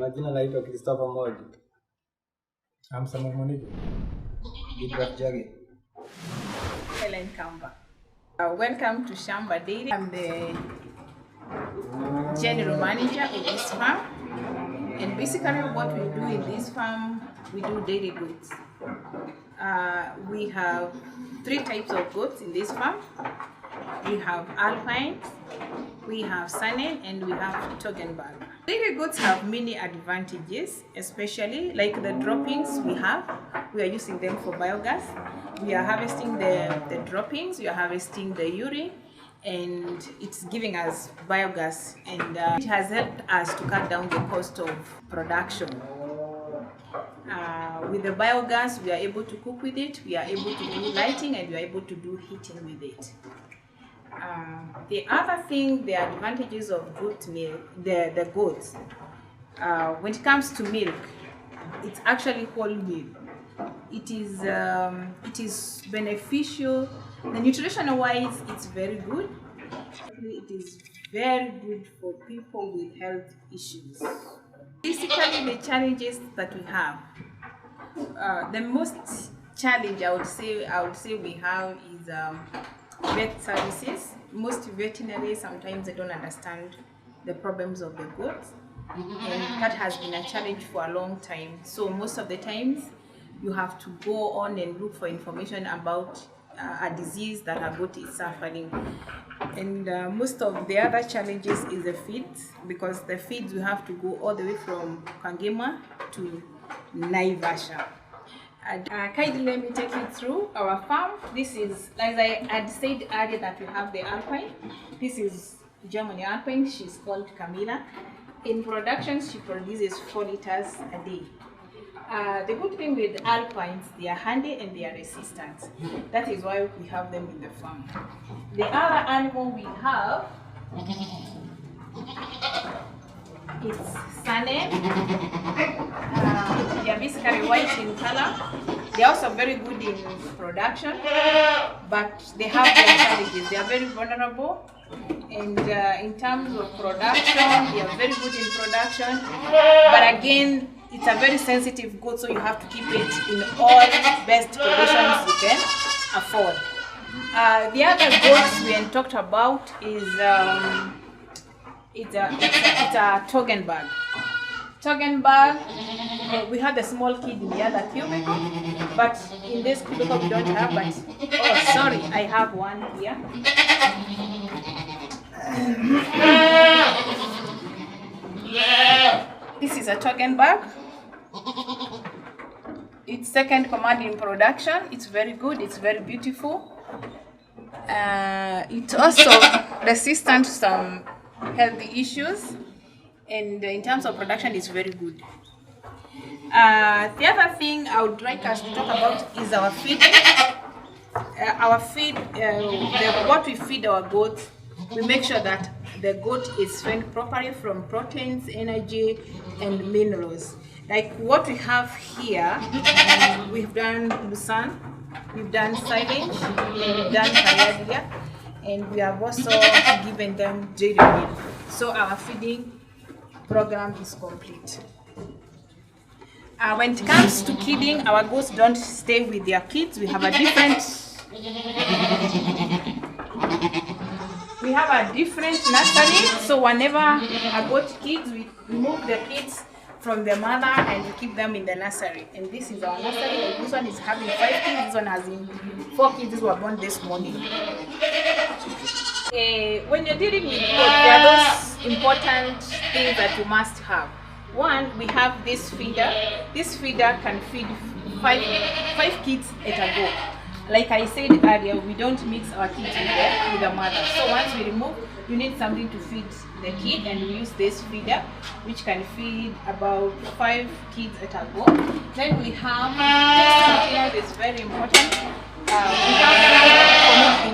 Majina naitwa Christopher Modi. I'm Samuel Moniki. Helen Kamba. Welcome to Shamba Dairy. I'm the general manager of this farm. And basically what we do in this farm, we do dairy goods. We have 3 types of goats in this farm. We have Alpines, we have Sanen, and we have Toggenburg. Dairy goods have many advantages, especially like the droppings we are using them for biogas. We are harvesting the droppings, we are harvesting the urine, and it's giving us biogas, and it has helped us to cut down the cost of production. With the biogas, we are able to cook with it, we are able to do lighting, and we are able to do heating with it. The other thing, the advantages of goat milk, the goats, when it comes to milk, it's actually whole milk. It is beneficial. The nutritional wise, it's very good. It is very good for people with health issues. Basically, the challenges that we have, the most challenge I would say we have is vet services. Most veterinarians sometimes they don't understand the problems of the goats, and that has been a challenge for a long time. So most of the times you have to go on and look for information about a disease that a goat is suffering. And most of the other challenges is the feeds, because the feeds we have to go all the way from Kangema to Naivasha. Kindly let me take you through our farm. This is, as I had said earlier, that we have the Alpine. This is German Alpine. She's called Camilla. In production, she produces 4 liters a day. The good thing with Alpines, they are handy and they are resistant. That is why we have them in the farm. The other animal we have is Sanen. They are basically white in color. They are also very good in production, but they have their challenges. They are very vulnerable, and in terms of production, they are very good in production. But again, it's a very sensitive goat, so you have to keep it in all best conditions you can afford. The other goats we talked about is it's a Toggenburg. Toggenburg, we have the small kid in the other cubicle, but in this cubicle we don't have. But oh, sorry, I have one here. This is a Toggenburg. It's second command in production. It's very good. It's very beautiful. It's also resistant to some healthy issues, and in terms of production, it's very good. The other thing I would like us to talk about is our feed. What we feed our goats, we make sure that the goat is fed properly from proteins, energy, and minerals. Like what we have here, we've done Busan, we've done silage, we've done Kayadia, and we have also given them dairy milk. So our feeding program is complete. When it comes to kidding, our goats don't stay with their kids. We have a different nursery. So whenever a goat kids, we remove the kids from the mother and we keep them in the nursery. And this is our nursery. This one is having 5 kids. This one has 4 kids who were born this morning. When you're dealing with goats, there are those important things that you must have. One, we have this feeder. This feeder can feed 5 kids at a go. Like I said earlier, we don't mix our kids with the mother. So once we remove, you need something to feed the kid, and we use this feeder, which can feed about 5 kids at a go. Then we have this material is very important.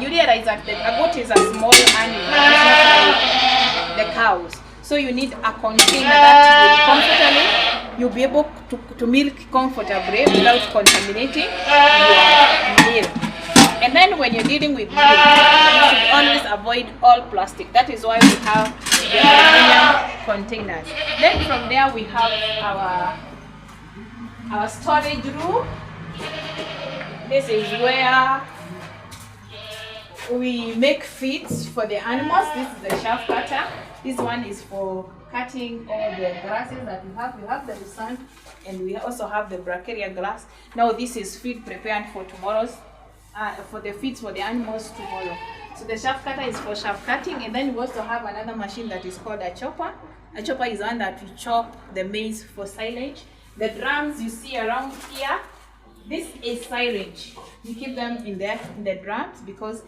You realize that a goat is a small animal, it's not like the cows. So you need a container that will comfortably, you'll be able to milk comfortably without contaminating your milk. And then when you're dealing with milk, you should always avoid all plastic. That is why we have the aluminum containers. Then from there we have our storage room. This is where we make feeds for the animals. This is the shaft cutter. This one is for cutting all the grasses that we have. We have the lucerne and we also have the bracharia grass. Now this is feed prepared for tomorrow's, for the feeds for the animals tomorrow. So the shaft cutter is for shaft cutting, and then we also have another machine that is called a chopper. A chopper is one that we chop the maize for silage. The drums you see around here, this is silage. We keep them in the drums because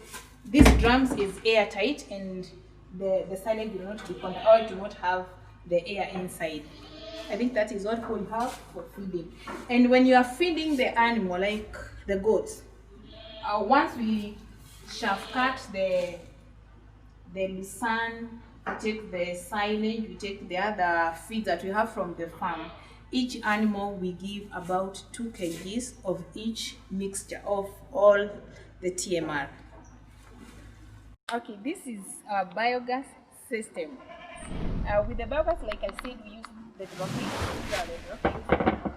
these drums is airtight and the silage will not be contained, or it will not have the air inside. I think that is what we have for feeding. And when you are feeding the animal, like the goats, once we shaft cut the lucerne, we take the silage, we take the other feeds that we have from the farm. Each animal we give about 2 kgs of each mixture of all the TMR. Okay, this is our biogas system. With the biogas, like I said, we use the dropping.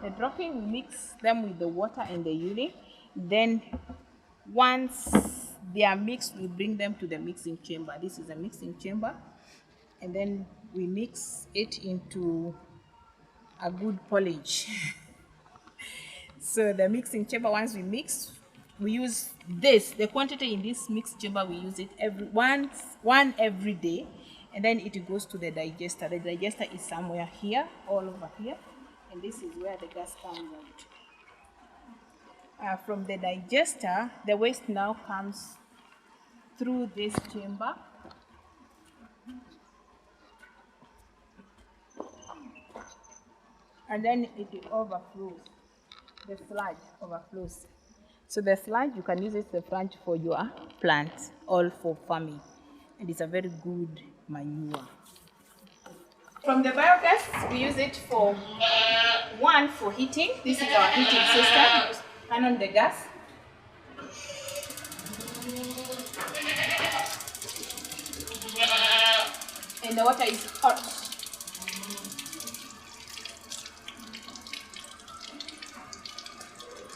The dropping, we mix them with the water and the urine. Then once they are mixed, we bring them to the mixing chamber. This is a mixing chamber. And then we mix it into a good porridge. So the mixing chamber, once we mix, we use this, the quantity in this mixed chamber, we use it one every day, and then it goes to the digester. The digester is somewhere here, all over here, and this is where the gas comes out. From the digester, the waste now comes through this chamber. And then it overflows. The sludge overflows. So the sludge, you can use it the sludge for your plants, all for farming. And it's a very good manure. From the biogas, we use it for one, for heating. This is our heating system. Turn on the gas. And the water is hot.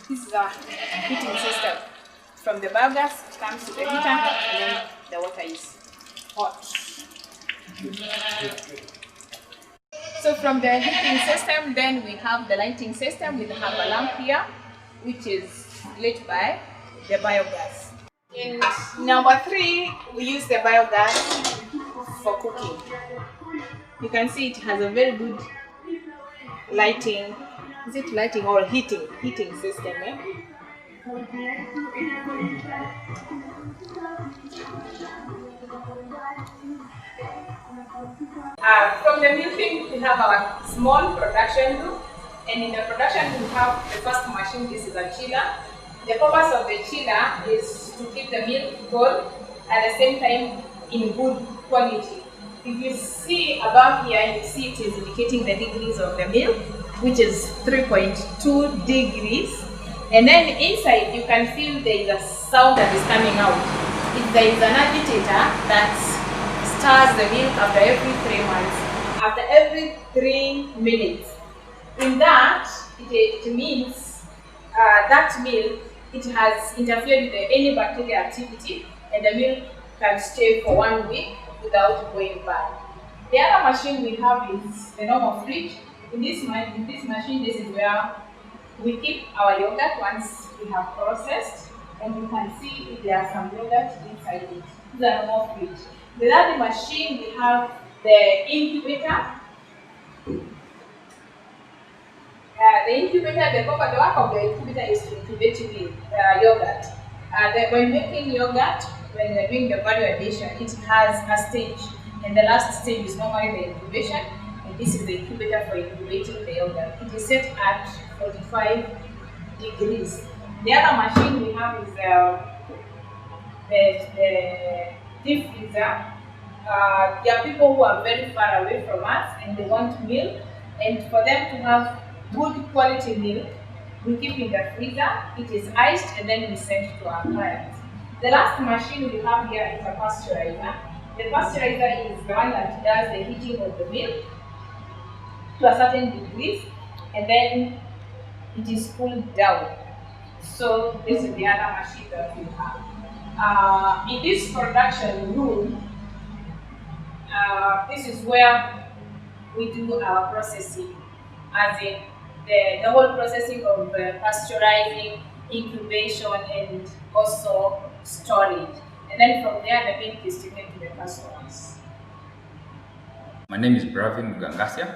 This is our heating system. From the biogas, it comes to the heater, and then the water is hot. So from the heating system, then we have the lighting system. We have a lamp here, which is lit by the biogas. In number 3, we use the biogas for cooking. You can see it has a very good lighting. Is it lighting or heating system? From the milking, we have our small production room, and in the production room we have the first machine. This is a chiller. The purpose of the chiller is to keep the milk cold at the same time in good quality. If you see above here, you see it is indicating the degrees of the milk, which is 3.2 degrees. And then inside you can feel there is a sound that is coming out. If there is an agitator that stirs the milk after every 3 months, after every 3 minutes. In that, it means that milk, it has interfered with any bacterial activity, and the milk can stay for 1 week without going bad. The other machine we have is the normal fridge. In this machine, this is where we keep our yogurt once we have processed, and you can see if there are some yogurt inside it. This is a normal fridge. The other machine, we have the incubator. The work of the incubator is to incubate yogurt. When making yogurt, when we're doing the value addition, it has a stage, and the last stage is normally the incubation. This is the incubator for incubating the yogurt. It is set at 45 degrees. The other machine we have is the deep freezer. There are people who are very far away from us and they want milk, and for them to have good quality milk, we keep in the freezer. It is iced and then we send to our clients. The last machine we have here is a pasteurizer. The pasteurizer is the one that does the heating of the milk to a certain degree, and then it is cooled down. So this is the other machine that we have. In this production room, this is where we do our processing, as in the whole processing of pasteurizing, incubation, and also storage. And then from there, the milk is taken to the customers. My name is Bravin Gangasia,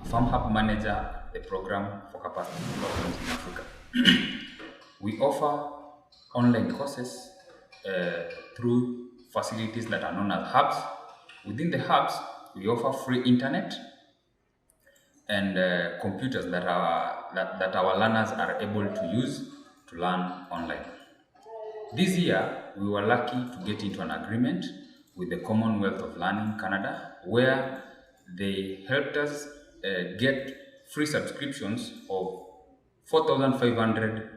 FarmHub manager at the program for capacity development in Africa. We offer online courses through facilities that are known as hubs. Within the hubs, we offer free internet and computers that our learners are able to use to learn online. This year, we were lucky to get into an agreement with the Commonwealth of Learning Canada, where they helped us get free subscriptions of 4,500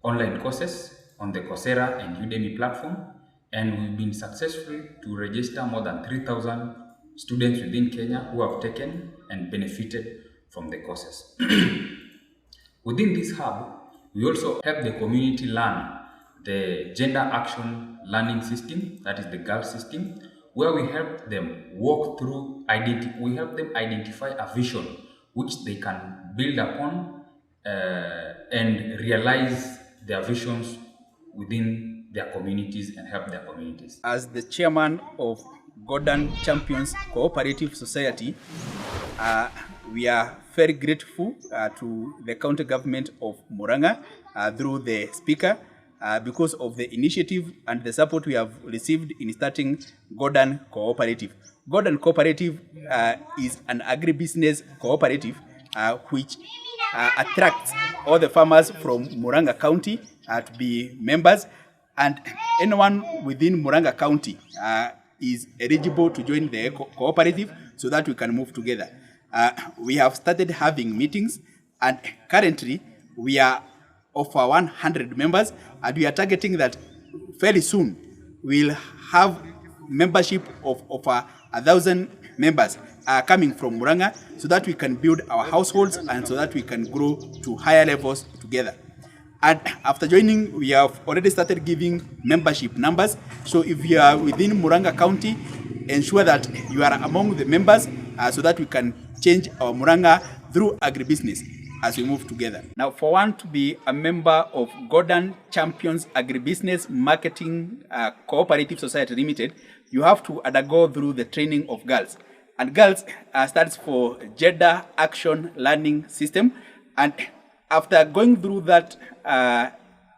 online courses on the Coursera and Udemy platform, and we've been successful to register more than 3,000 students within Kenya who have taken and benefited from the courses. Within this hub, we also help the community learn the gender action learning system, that is the GIRL system, where we help them walk through, we help them identify a vision which they can build upon and realize their visions within their communities and help their communities. As the chairman of Gordon Champions Cooperative Society, we are very grateful to the county government of Muranga through the speaker because of the initiative and the support we have received in starting Gordon Cooperative. Gordon Cooperative is an agribusiness cooperative which attracts all the farmers from Muranga County to be members, and anyone within Muranga County is eligible to join the cooperative so that we can move together. We have started having meetings, and currently we are over 100 members, and we are targeting that very soon we'll have membership of over 1,000 members coming from Muranga, so that we can build our households and so that we can grow to higher levels together. And after joining, we have already started giving membership numbers. So if you are within Muranga County, ensure that you are among the members so that we can change our Muranga through agribusiness as we move together. Now, for one to be a member of Gordon Champions Agribusiness Marketing Cooperative Society Limited, you have to undergo through the training of girls. And girls stands for Gender Action Learning System. And after going through that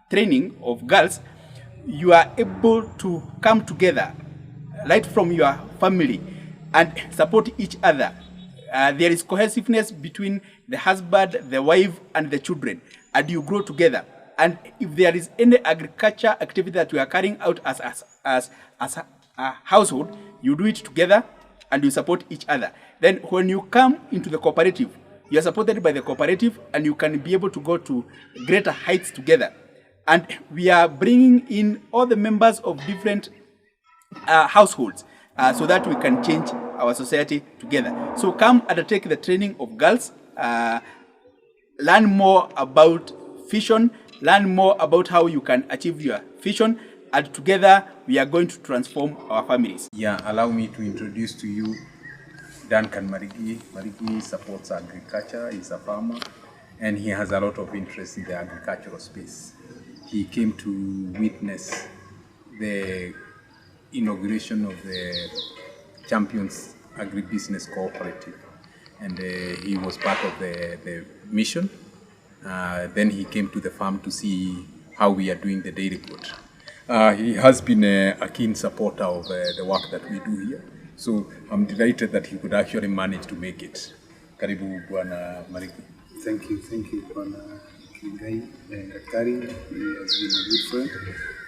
training of girls, you are able to come together right from your family and support each other. There is cohesiveness between the husband, the wife, and the children, and you grow together. And if there is any agriculture activity that we are carrying out as a household, you do it together and you support each other. Then when you come into the cooperative, you are supported by the cooperative, and you can be able to go to greater heights together. And we are bringing in all the members of different households so that we can change our society together. So come and take the training of girls, learn more about vision, learn more about how you can achieve your vision, and together we are going to transform our families. Yeah, allow me to introduce to you Duncan Murray. Murray supports agriculture, he's a farmer, and he has a lot of interest in the agricultural space. He came to witness the inauguration of the Champions Agribusiness Cooperative, and he was part of the mission. Then he came to the farm to see how we are doing the daily report. He has been a keen supporter of the work that we do here. So I'm delighted that he could actually manage to make it. Karibu Bwana Mariki. Thank you, Bwana Kingai Daktari. He has been a good friend,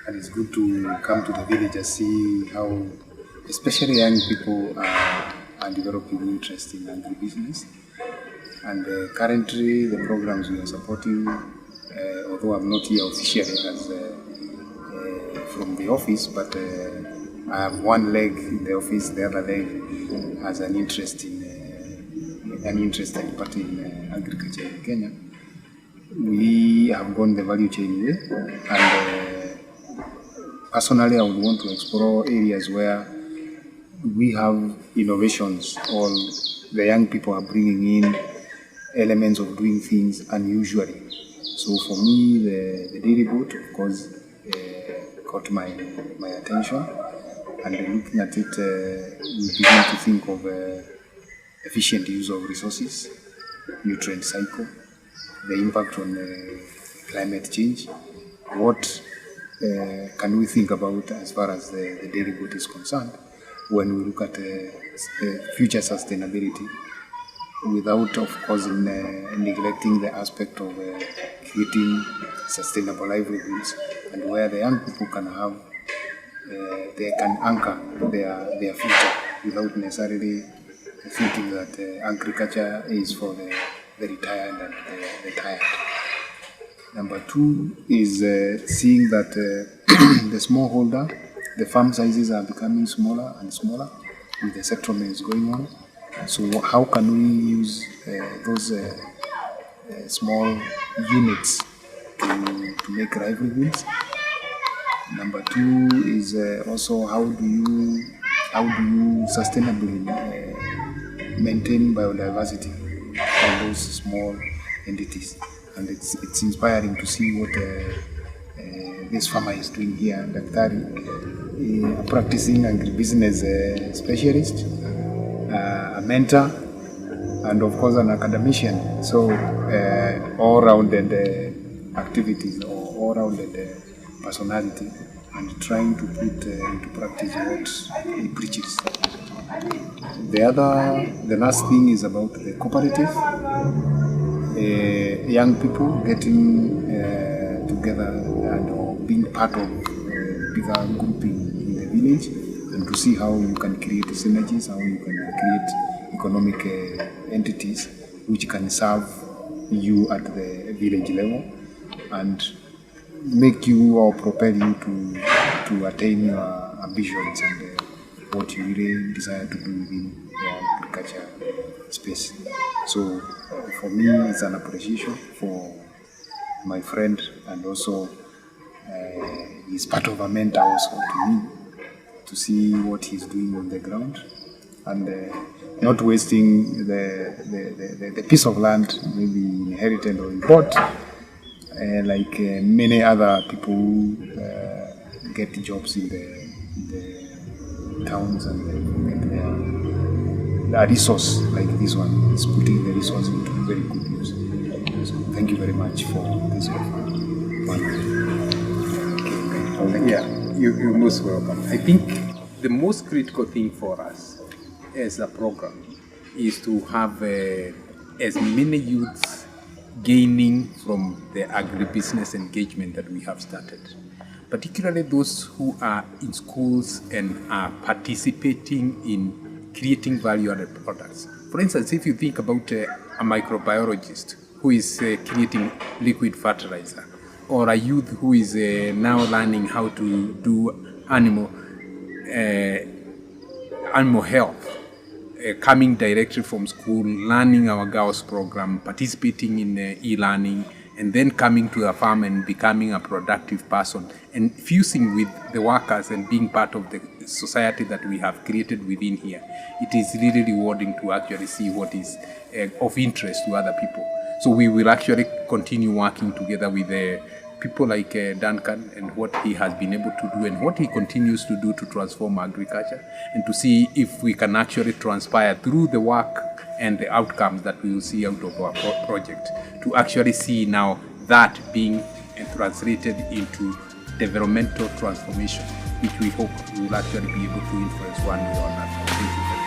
and it's good to come to the village and see how, especially young people, are developing interest in agribusiness. And currently, the programs we are supporting, although I'm not here officially as from the office, but I have one leg in the office, the other leg has an interest in part in agriculture in Kenya. We have gone the value chain way, and personally, I would want to explore areas where we have innovations, or the young people are bringing in elements of doing things unusually. So for me, the dairy boat, of course, caught my attention, and looking at it, we begin to think of efficient use of resources, nutrient cycle, the impact on climate change. What can we think about as far as the dairy boat is concerned when we look at future sustainability, without, of course, neglecting the aspect of creating sustainable livelihoods, and where the young people can have, they can anchor their future without necessarily thinking that agriculture is for the retired and the tired. Number two is seeing that the smallholder, the farm sizes are becoming smaller and smaller with the settlements going on. So how can we use those small units to make livelihoods? Number two is also how do you sustainably maintain biodiversity of those small entities? And it's inspiring to see what this farmer is doing here, Daktari, a practicing agribusiness specialist, a mentor, and of course an academician. So all-rounded activities, or all-rounded personality, and trying to put into practice what he preaches. The last thing is about the cooperative. Young people getting together and being part of bigger grouping in the village, and to see how you can create synergies, how you can create economic entities which can serve you at the village level and make you or propel you to attain your ambitions and what you really desire to do within the agriculture space. So for me, it's an appreciation for my friend, and also he's part of a mentor also to me, to see what he's doing on the ground, and not wasting the piece of land, maybe inherited or bought, like many other people who get jobs in the towns and get a resource like this one. Is putting the resource into very good use. So thank you very much for this offer. Yeah, you're most welcome. I think the most critical thing for us as a program is to have as many youths gaining from the agribusiness engagement that we have started, particularly those who are in schools and are participating in creating value-added products. For instance, if you think about a microbiologist who is creating liquid fertilizer, or a youth who is now learning how to do animal health, coming directly from school, learning our girls program, participating in e-learning, and then coming to a farm and becoming a productive person and fusing with the workers and being part of the society that we have created within here. It is really rewarding to actually see what is of interest to other people. So we will actually continue working together with people like Duncan, and what he has been able to do and what he continues to do to transform agriculture, and to see if we can actually transpire through the work and the outcomes that we will see out of our project, to actually see now that being translated into developmental transformation, which we hope we will actually be able to influence one way or another. Thank you.